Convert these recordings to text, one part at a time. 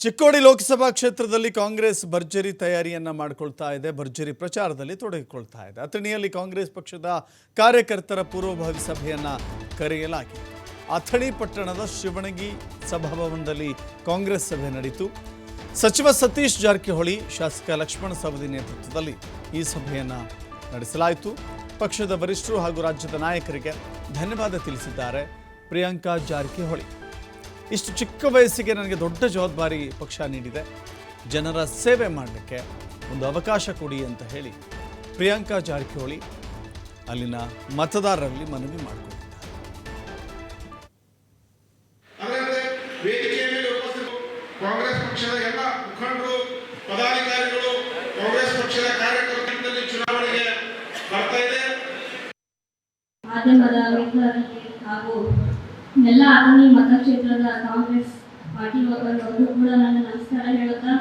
ಚಿಕ್ಕೋಡಿ ಲೋಕಸಭಾ ಕ್ಷೇತ್ರದಲ್ಲಿ ಕಾಂಗ್ರೆಸ್ ಭರ್ಜರಿ ತಯಾರಿಯನ್ನ ಮಾಡಿಕೊಳ್ತಾ ಇದೆ, ಭರ್ಜರಿ ಪ್ರಚಾರದಲ್ಲಿ ತೊಡಗಿಕೊಳ್ತಾ ಇದೆ. ಅಥಣಿಯಲ್ಲಿ ಕಾಂಗ್ರೆಸ್ ಪಕ್ಷದ ಕಾರ್ಯಕರ್ತರ ಪೂರ್ವಭಾವಿ ಸಭೆಯನ್ನ ಕರೆಯಲಾಗಿದೆ. ಅಥಣಿ ಪಟ್ಟಣದ ಶಿವಣಗಿ ಸಭಾಭವನದಲ್ಲಿ ಕಾಂಗ್ರೆಸ್ ಸಭೆ ನಡೆಯಿತು. ಸಚಿವ ಸತೀಶ್ ಜಾರಕಿಹೊಳಿ, ಶಾಸಕ ಲಕ್ಷ್ಮಣ ಸವದಿ ನೇತೃತ್ವದಲ್ಲಿ ಈ ಸಭೆಯನ್ನ ನಡೆಸಲಾಯಿತು. ಪಕ್ಷದ ವರಿಷ್ಠರು ಹಾಗೂ ರಾಜ್ಯದ ನಾಯಕರಿಗೆ ಧನ್ಯವಾದ ತಿಳಿಸಿದ್ದಾರೆ ಪ್ರಿಯಾಂಕಾ ಜಾರಕಿಹೊಳಿ. ಇಷ್ಟು ಚಿಕ್ಕ ವಯಸ್ಸಿಗೆ ನನಗೆ ದೊಡ್ಡ ಜವಾಬ್ದಾರಿ ಪಕ್ಷ ನೀಡಿದೆ, ಜನರ ಸೇವೆ ಮಾಡಲಿಕ್ಕೆ ಒಂದು ಅವಕಾಶ ಕೊಡಿ ಅಂತ ಹೇಳಿ ಪ್ರಿಯಾಂಕಾ ಜಾರಕಿಹೊಳಿ ಅಲ್ಲಿನ ಮತದಾರರಲ್ಲಿ ಮನವಿ ಮಾಡಿಕೊಂಡಿದ್ದಾರೆ. ಕಾಂಗ್ರೆಸ್ ಪಕ್ಷದ ಎಲ್ಲ ಮುಖಂಡರು, ಪದಾಧಿಕಾರಿಗಳು, ಕಾಂಗ್ರೆಸ್ ಪಕ್ಷದ ಕಾರ್ಯಕರ್ತರಲ್ಲಿ ಚುನಾವಣೆಗೆ ಬರ್ತಾ ಇದೆ. ಹಾಗೂ ಎಲ್ಲ ಅಥಣಿ ಮತಕ್ಷೇತ್ರದ ಕಾಂಗ್ರೆಸ್ ಪಾರ್ಟಿ ವರ್ಗದವರು ಕೂಡ ನನ್ನ ನಮಸ್ಕಾರ ಹೇಳುತ್ತಾ,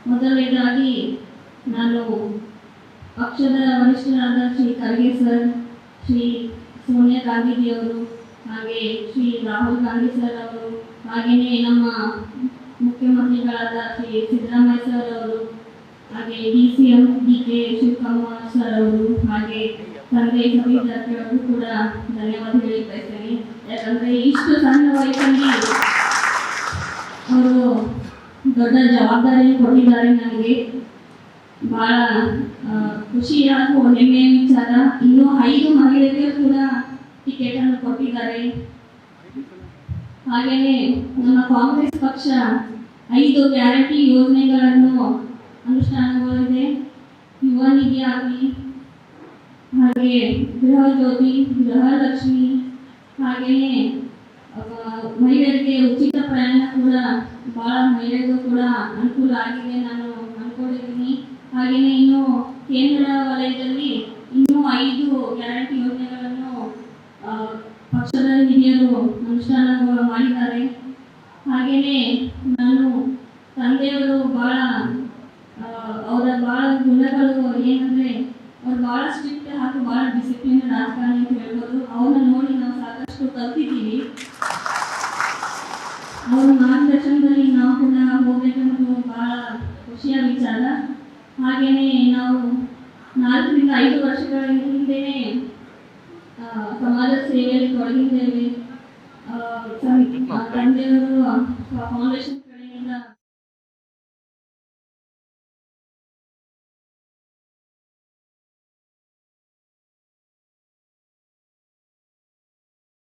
ಮೊದಲನೇದಾಗಿ ನಾನು ಪಕ್ಷದ ವರಿಷ್ಠರಾದ ಶ್ರೀ ಖರ್ಗೆ ಸರ್, ಶ್ರೀ ಸೋನಿಯಾ ಗಾಂಧೀಜಿಯವರು, ಹಾಗೆ ಶ್ರೀ ರಾಹುಲ್ ಗಾಂಧಿ ಸರ್ ಅವರು, ಹಾಗೆಯೇ ನಮ್ಮ ಮುಖ್ಯಮಂತ್ರಿಗಳಾದ ಶ್ರೀ ಸಿದ್ದರಾಮಯ್ಯ ಸರ್ ಅವರು, ಹಾಗೆ DCM DK ಶಿವಕುಮಾರ್ ಸರ್ ಅವರು, ಹಾಗೆ ತಂದೆ ಸತೀಶ್ ಜಾರಕಿಹೊಳಿ ಕೂಡ ಧನ್ಯವಾದ ಹೇಳಿ ಬಯಸ್ತೇನೆ. ಯಾಕಂದ್ರೆ ಇಷ್ಟು ಸಣ್ಣ ವಯಸ್ಸಲ್ಲಿ ಅವರು ದೊಡ್ಡ ಜವಾಬ್ದಾರಿ ಕೊಟ್ಟಿದ್ದಾರೆ. ನನಗೆ ಬಹಳ ಖುಷಿ ಹಾಗೂ ಹೆಮ್ಮೆಯ ವಿಚಾರ. ಇನ್ನೂ 5 ಮಹಿಳೆಯರಿಗೆ ಕೂಡ ಟಿಕೆಟ್ ಅನ್ನು ಕೊಟ್ಟಿದ್ದಾರೆ. ಹಾಗೆಯೇ ನಮ್ಮ ಕಾಂಗ್ರೆಸ್ ಪಕ್ಷ 5 ಗ್ಯಾರಂಟಿ ಯೋಜನೆಗಳನ್ನು ಅನುಷ್ಠಾನಗೊಳಿಸಿದೆ. ಯುವ ನಿಧಿ ಆಗಲಿ, ಹಾಗೆ ಗೃಹ ಜ್ಯೋತಿ, ಗೃಹಲಕ್ಷ್ಮಿ, ಹಾಗೆಯೇ ಮಹಿಳೆಯರಿಗೆ ಉಚಿತ ಪ್ರಯಾಣ ಕೂಡ ಬಹಳ ಮಹಿಳೆಯರಿಗೂ ಕೂಡ ಅನುಕೂಲ ಆಗಿದೆ ನಾನು ಅನ್ಕೊಂಡಿದ್ದೀನಿ. ಹಾಗೆಯೇ ಇನ್ನು ಕೇಂದ್ರ ವಲಯದಲ್ಲಿ ಇನ್ನೂ 5 ಗ್ಯಾರಂಟಿ ಯೋಜನೆಗಳನ್ನು ಪಕ್ಷದ ಹಿರಿಯರು ಅನುಷ್ಠಾನ ಮಾಡಿದ್ದಾರೆ. ಹಾಗೆಯೇ ನಾನು ತಂದೆಯವರು ಅವರ ಬಹಳ ಗುಣಗಳು ಏನಂದ್ರೆ, ಅವ್ರು ಬಹಳ ಸ್ಟ್ರಿಕ್ಟ್ ಹಾಗೂ ಬಹಳ ಡಿಸಿಪ್ಲಿನ್ ರಾಜಕಾರಣಿ ಅಂತ ಹೇಳ್ಬೋದು. ಅವ್ರನ್ನ ನೋಡಿ ನಾವು ಸಾಕಷ್ಟು ಕಲ್ತಿದ್ದೀವಿ. ಅವ್ರ ಮಾರ್ಗದರ್ಶನದಲ್ಲಿ ನಾವು ಕೂಡ ಹೋಗ್ಬೇಕನ್ನೋದು ಬಹಳ ಖುಷಿಯ ವಿಚಾರ. ಹಾಗೆಯೇ ನಾವು 4 ರಿಂದ 5 ವರ್ಷಗಳ ಹಿಂದೆಯೇ ಸಮಾಜ ಸೇವೆಯಲ್ಲಿ ತೊಡಗಿದ್ದೇವೆ. ತಂದೆಯವರು ಫೌಂಡೇಶನ್ ಕಡೆಯಿಂದ